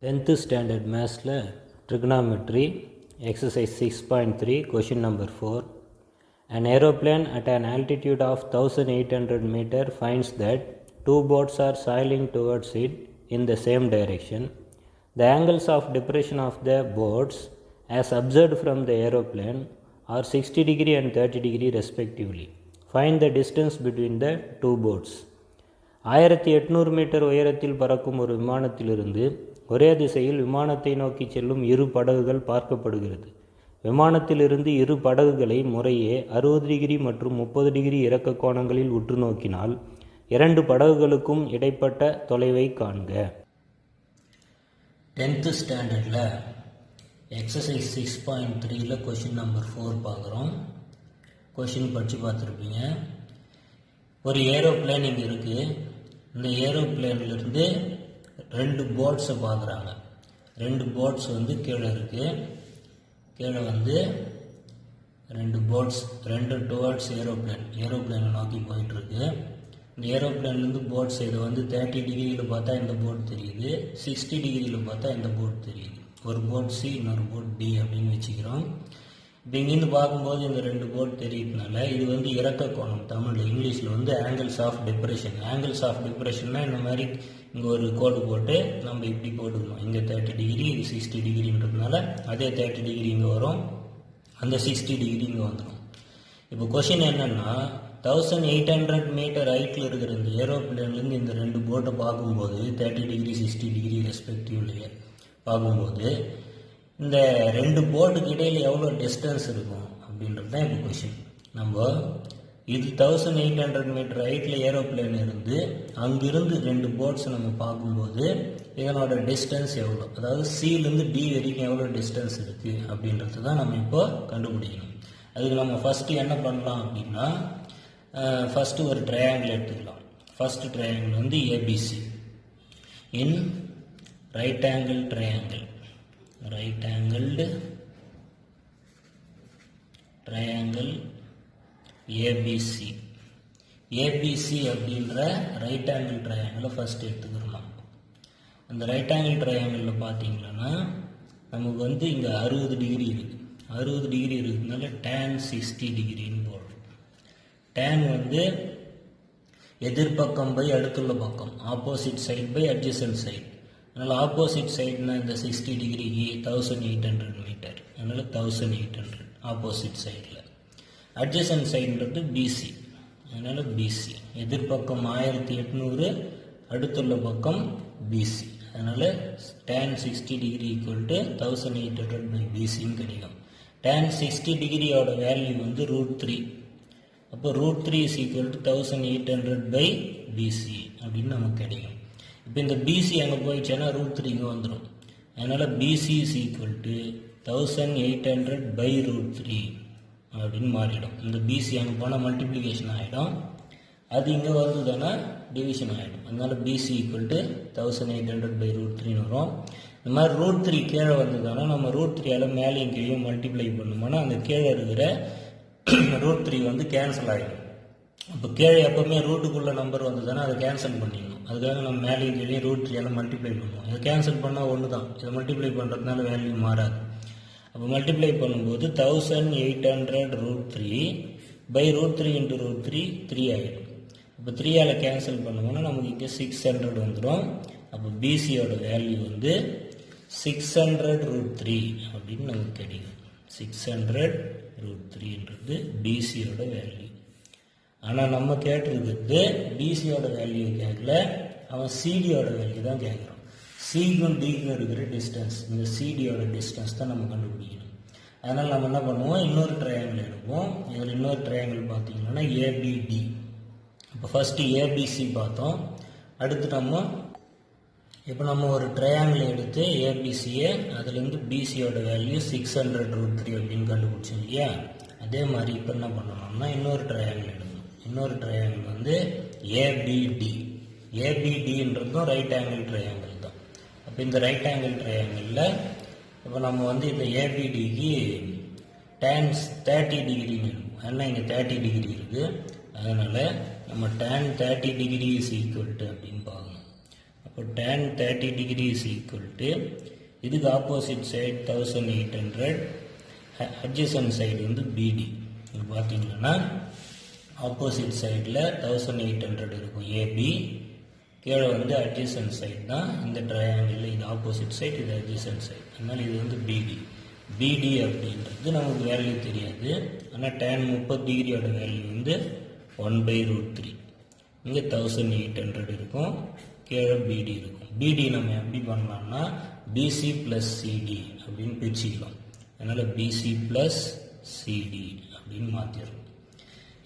10th standard mathsல trigonometry exercise 6.3 question number 4. An aeroplane at an altitude of 1800 meter finds that two boats are sailing towards it in the same direction. The angles of depression of the boats as observed from the aeroplane are 60 degree and 30 degree respectively. Find the distance between the two boats. 1800 metre உயரத்தில் பறக்கும் ஒரு விமானத்திலிருந்து ஒரே திசையில் விமானத்தை நோக்கி செல்லும் இரு படகுகள் பார்க்கப்படுகிறது. விமானத்திலிருந்து இரு படகுகளை முறையே 60 டிகிரி மற்றும் 30 டிகிரி இறக்க கோணங்களில் உற்று நோக்கினால் இரண்டு படகுகளுக்கும் இடைப்பட்ட தொலைவை காண்க. 10th ஸ்டாண்டர்டில் எக்ஸசைஸ் 6.3ல் கொஷின் நம்பர் 4 பார்க்குறோம். கொஷின் படித்து பார்த்துருப்பீங்க. ஒரு ஏரோப்ளேன் இங்கே இருக்குது. இந்த ஏரோப்ளேன்லேருந்து ரெண்டு போட்ஸை பார்க்குறாங்க. ரெண்டு போட்ஸ் கீழே இருக்குது. கீழே ரெண்டு போட்ஸ் ரெண்டு டுவர்ட்ஸ் ஏரோப்ளேனை நோக்கி போயிட்டுருக்கு. இந்த ஏரோப்ளேன்லேருந்து போட்ஸ் இதை 30 டிகிரியில் பார்த்தா இந்த போட் தெரியுது, 60 டிகிரியில் பார்த்தா இந்த போட் தெரியுது. ஒரு போட் சி, இன்னொரு போட் டி அப்படின்னு வச்சுக்கிறோம். இப்போ இங்கேருந்து பார்க்கும்போது இந்த ரெண்டு போட் தெரியுதுனால இது இறக்க கோணம். தமிழில் இங்கிலீஷில் angles of depression. Angles of டிப்ரெஷன்னா இந்த மாதிரி இங்கே ஒரு கோடு போட்டு நம்ம இப்படி போட்டுக்கணும். இங்கே 30 டிகிரி, இது 60 டிகிரின்றதுனால அதே 30 டிகிரி இங்கே வரும், அந்த 60 டிகிரி இங்கே வந்துடும். இப்போ கொஷின் என்னென்னா 1800 மீட்டர் ஹைட்டில் இருக்கிற இந்த ஏரோப்ளேன்லேருந்து இந்த ரெண்டு போட்டை பார்க்கும்போது 30 டிகிரி 60 டிகிரி ரெஸ்பெக்டிவ்லேயே பார்க்கும்போது இந்த ரெண்டு போட்டுக்கு இடையில் எவ்வளோ டிஸ்டன்ஸ் இருக்கும் அப்படின்றது தான் இப்போ கொஷின். நம்ம இது 1800 மீட்டர் ஹைட்டில் ஏரோப்ளேன் இருந்து அங்கிருந்து ரெண்டு போட்ஸ் நம்ம பார்க்கும்போது இதனோட டிஸ்டன்ஸ் எவ்வளோ, அதாவது சிலேருந்து டி வரைக்கும் எவ்வளோ டிஸ்டன்ஸ் இருக்குது அப்படின்றது தான் நம்ம இப்போ கண்டுபிடிக்கணும். அதுக்கு நம்ம ஃபஸ்ட்டு என்ன பண்ணலாம் அப்படின்னா, ஃபஸ்ட்டு ஒரு ட்ரையாங்கிள் எடுத்துக்கலாம். ஃபஸ்ட்டு ட்ரையாங்கிள் ஏபிசி இன் right angle triangle. Right angled triangle ABC. ABC அப்படின்ற ரைட் ஆங்கிள் ட்ரையாங்கிளை ஃபஸ்ட் எடுத்துக்கிறோம். அந்த ரைட் ஆங்கிள் ட்ரையாங்கிளில் பார்த்தீங்கன்னா நமக்கு இங்கே 60 டிகிரி இருக்குது. 60 டிகிரி இருக்கிறதுனால tan 60 டிகிரின்னு போடுறோம். tan எதிர்பக்கம் பை அடுத்துள்ள பக்கம், opposite side by adjacent side. அதனால் ஆப்போசிட் சைடுனா இந்த 60 டிகிரிக்கு 1800 மீட்டர், அதனால் 1800 ஆப்போசிட் சைடில். அட்ஜசன்ட் சைடுன்றது பிசி, அதனால் பிசி. எதிர்பக்கம் 1800, அடுத்துள்ள பக்கம் பிசி, அதனால் tan 60 degree equal to 1800 by பிசின்னு கிடைக்கும். tan 60 டிகிரியோட வேல்யூ √3. அப்போ √3 is equal to 1800 by PC அப்படின்னு நமக்கு கிடைக்கும். இப்போ இந்த பிசி அங்கே போயிடுச்சுன்னா √3 இங்கே வந்துடும். அதனால் PC is equal to 1800 by √3 அப்படின்னு மாறிடும். இந்த பிசி அங்கே போனால் மல்டிப்ளிகேஷன் ஆகிடும், அது இங்கே வந்ததுன்னா டிவிஷன் ஆகிடும். அதனால் பிசி ஈக்குவல் டு 1800 பை √3ன்னு வரும். இந்த மாதிரி √3 கீழே வந்ததுன்னா நம்ம √3ஆல் மேலேயும் கீழே மல்டிப்ளை பண்ணோம்னா அந்த கீழே இருக்கிற √3 கேன்சல் ஆகிடும். அப்போ கீழே எப்போவுமே ரூட்டுக்குள்ள நம்பர் வந்ததுன்னா அதை கேன்சல் பண்ணிடணும். அதுக்காக நம்ம மேலேயும் கீழே √3ஆல் மல்டிப்ளை பண்ணுவோம். இதை கேன்சல் பண்ணால் ஒன்று தான், இதை மல்டிப்ளை பண்ணுறதுனால வேல்யூ மாறாது. அப்போ மல்டிப்ளை பண்ணும்போது 1800 √3 பை √3 இன்ட்டு √3 3 ஆகிடும். இப்போ 3ஆல் கேன்சல் பண்ணோம்னா நமக்கு இங்கே 600 வந்துடும். அப்போ பிசியோட வேல்யூ 600 √3 அப்படின்னு நமக்கு கிடைக்கும். 600 √3ன்றது பிசியோட வேல்யூ. ஆனால் நம்ம கேட்டிருக்கிறது பிசியோட வேல்யூ கேட்கல, அவன் சிடியோட வேல்யூ தான் கேட்குறான். சிக்கும் டிக்கும் இருக்கிற டிஸ்டன்ஸ், இந்த சிடியோட டிஸ்டன்ஸ் தான் நம்ம கண்டுபிடிக்கணும். அதனால் நம்ம என்ன பண்ணுவோம், இன்னொரு ட்ரையாங்கிள் எடுப்போம். இதில் இன்னொரு ட்ரையாங்கிள் பார்த்தீங்கன்னா ஏபிடி. இப்போ ஃபஸ்ட்டு ஏபிசி பார்த்தோம். அடுத்து இப்போ நம்ம ஒரு ட்ரையாங்கிள் எடுத்து ஏபிசியை அதுலேருந்து பிசியோட வேல்யூ 600 √3 அப்படின்னு கண்டுபிடிச்சோம் இல்லையா. அதே மாதிரி இப்போ என்ன பண்ணணும்னா இன்னொரு ட்ரையாங்கிள் எடுக்கணும். இன்னொரு ட்ரையாங்கிள் ஏபிடி. ஏபிடின்றதும் ரைட் ஆங்கிள் ட்ரையாங்கிள் தான். அப்போ இந்த ரைட் ஆங்கிள் ட்ரையாங்கிளில் இப்போ நம்ம இந்த ஏபிடிக்கு tan 30 டிகிரின்னு இருக்கும். ஏன்னா இங்கே 30 டிகிரி இருக்குது, அதனால் நம்ம tan 30 degree is equal to அப்படின்னு பார்க்கணும். அப்போ tan 30 degree is equal to இதுக்கு ஆப்போசிட் சைடு 1800, அட்ஜசன்ட் சைடு வந்து BD. இது பார்த்தீங்கன்னா ஆப்போசிட் சைடில் 1800 இருக்கும் ஏபி, கீழே வந்து அட்ஜசன்ட் சைடு தான் இந்த ட்ரையாங்கிள். இது ஆப்போசிட் சைடு, இது அட்ஜசன்ட் சைடு, அதனால் இது வந்து பிடி. பிடி அப்படின்றது நமக்கு வேல்யூ தெரியாது, ஆனால் tan 30 டிகிரியோட வேல்யூ வந்து 1/√3. இங்கே 1800 இருக்கும், கீழே பிடி இருக்கும். பிடி நம்ம எப்படி பண்ணலாம்னா பிசி ப்ளஸ் சிடி அப்படின்னு பிரிச்சுக்கலாம். அதனால் பிசி ப்ளஸ் சிடி அப்படின்னு மாற்றிடலாம்.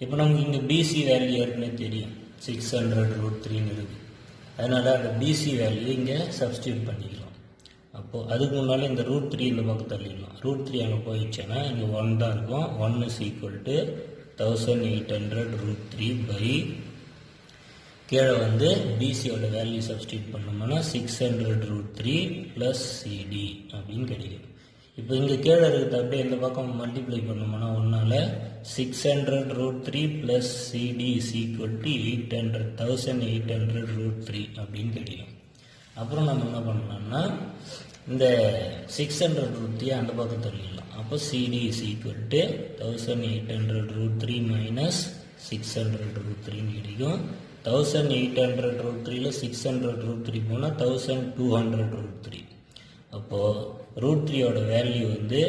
இப்போ நமக்கு இங்கே பிசி வேல்யூ ஏற்கனவே தெரியும், 600√3ன்னு இருக்குது. அதனால் அந்த பிசி வேல்யூ இங்கே சப்ஸ்டியூட் பண்ணிக்கலாம். அப்போது அதுக்கு முன்னால் இந்த √3 இந்த பக்கம் தள்ளிடலாம். √3 அங்கே போயிடுச்சுன்னா இங்கே 1 தான் இருக்கும். 1 is equal to 1800√3 by கீழே வந்து பிசியோட வேல்யூ சப்ஸ்டியூட் பண்ணோம்னா 600√3 ப்ளஸ் சிடி அப்படின்னு கிடைக்கும். இப்போ இங்கே கீழே இருக்கிறது அப்படியே இந்த பக்கம் மல்டிப்ளை பண்ணோம்னா 1ஆல் 600√3 plus CD is equal to 1800√3 அப்படின்னு கிடைக்கும். அப்புறம் நம்ம என்ன பண்ணலாம்னா இந்த 600√3 அந்த பக்கம் தள்ளிடலாம். அப்போ CD is equal to 1800√3 minus 600√3ன்னு கிடைக்கும். 1800√3ல் 600√3 போனால் 1200√3. அப்போது √3யோட வேல்யூ வந்து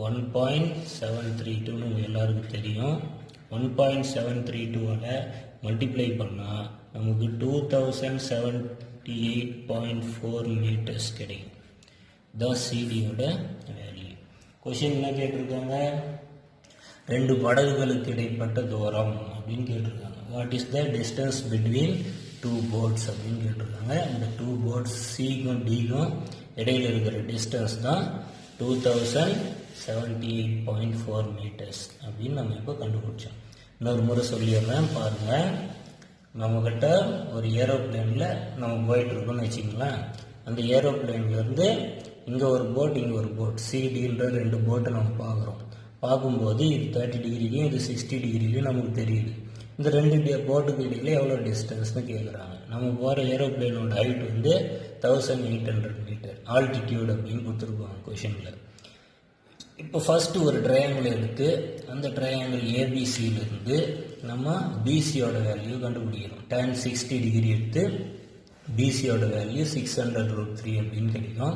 1.732ன்னு உங்கள் எல்லாருக்கும் தெரியும். 1.732வோட மல்டிப்ளை பண்ணால் நமக்கு 2078.4 மீட்டர்ஸ் கிடைக்கும். இதுதான் சிடியோட வேல்யூ. கொஷின் என்ன கேட்டிருக்காங்க, 2 படகுகளுக்கு இடைப்பட்ட தூரம் அப்படின்னு கேட்டிருக்காங்க. What is the distance between 2 boats அப்படின்னு கேட்டிருக்காங்க. இந்த 2 போட்ஸ் சிக்கும் டிக்கும் இடையில் இருக்கிற டிஸ்டன்ஸ் தான் 2078.4 மீட்டர்ஸ் அப்படின்னு நம்ம இப்போ கண்டுபிடிச்சோம். இன்னொரு முறை சொல்லிடுறேன் பாருங்கள். நம்மக்கிட்ட ஒரு ஏரோப்ளேனில் நம்ம போயிட்டுருக்கோம்னு வச்சிங்களேன். அந்த ஏரோப்ளேன்லேருந்து இங்கே ஒரு போட், இங்கே ஒரு போட், சிடின்ற 2 போட்டை நம்ம பார்க்கும்போது இது 30 டிகிரிலையும் இது 60 டிகிரிலையும் நமக்கு தெரியுது. இந்த 2 போட்டுக்கு இடையில் எவ்வளோ டிஸ்டன்ஸ்னு கேட்குறாங்க. நம்ம போகிற ஏரோப்ளேனோட ஹைட் வந்து 1800 மீட்டர், ஆல்டிடியூட் அப்படின்னு கொடுத்துருப்பாங்க கொஷனில். இப்போ ஃபஸ்ட்டு ஒரு ட்ரையாங்கிள் எடுத்து அந்த ட்ரையாங்கிள் ஏபிசியிலேருந்து நம்ம பிசியோட வேல்யூ கண்டுபிடிக்கணும். tan 60 டிகிரி எடுத்து பிசியோட வேல்யூ 600√3 அப்படின்னு கிடைக்கும்.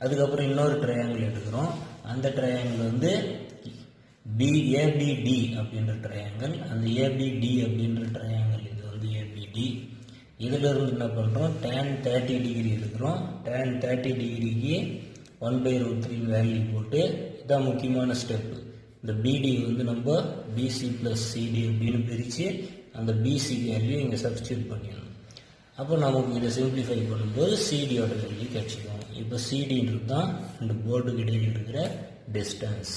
அதுக்கப்புறம் இன்னொரு ட்ரையாங்கிள் எடுக்கிறோம். அந்த ட்ரையாங்கிள் வந்து ஏபிடி அப்படின்ற ட்ரையாங்கிள். அந்த ஏபிடி அப்படின்ற ட்ரையாங்கிள் இது வந்து ஏபிடி. இதிலிருந்து என்ன பண்ணுறோம், tan 30 டிகிரி எடுக்கிறோம். tan 30 டிகிரிக்கு 1/√3 வேல்யூ போட்டு, இதுதான் முக்கியமான ஸ்டெப்பு. இந்த பிடி வந்து நம்ம பிசி ப்ளஸ் சிடி அப்படின்னு பிரித்து அந்த பிசி வேல்யூ இங்கே சப்ஸ்டியூட் பண்ணிடணும். அப்போ நமக்கு இதை சிம்பிளிஃபை பண்ணும்போது சிடியோட வேல்யூ கிடச்சிக்கும். இப்போ சிடின்றது தான் இந்த போர்டுக்கு இடையில் இருக்கிற டிஸ்டன்ஸ்.